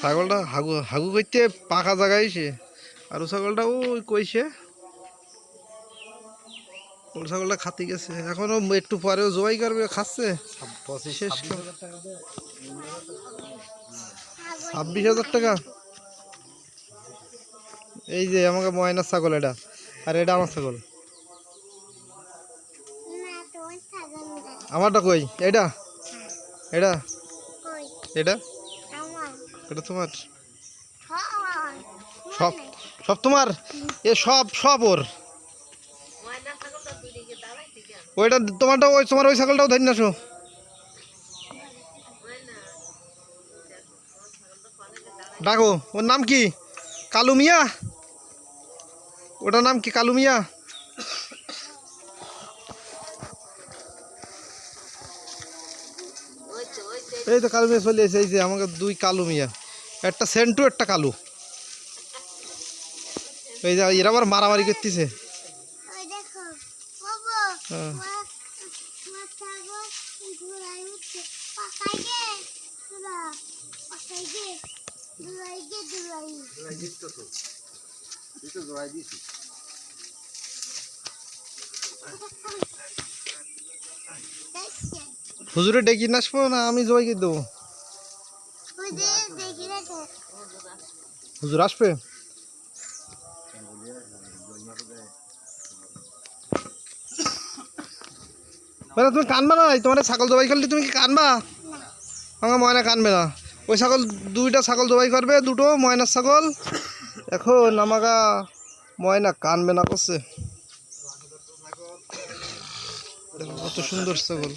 ছাগলটা হাগু হাগু করতে পাকা জায়গায় এসে আর ও ছাগলটা ওই কইছে ওর ছাগলটা খাতে গেছে এখনো একটু পরেও জবাই করবে খাচ্ছে শেষ 26,000 টাকা এই যে আমাকে ময়নার ছাগল এটা আর এটা আমার ছাগল আমারটা কই এটা এটা এটা এটা তোমার সব সব তোমার এ সব সব ওর ওইটা তোমারটা ওই তোমার ওই ছাগলটাও ধরে না আসো ডাকো ওর নাম কি কালু মিয়া ওটার নাম কি কালু মিয়া এই তো কালু মিয়া চলে এসে এই যে আমাকে দুই কালু মিয়া একটা সেন্টু একটা কালু এই যে এরা আবার মারামারি করতেছে হুজুরে ডেকে না আসবো না আমি জবাইকে দেবো হুজুর আসবে তুমি কানবা না তোমার ছাগল জবাই করলে তুমি কি কানবা আমার ময়না কানবে না ওই ছাগল দুইটা ছাগল জবাই করবে দুটো ময়নার ছাগল এখন আমাকে ময়না কানবে না করছে কত সুন্দর ছাগল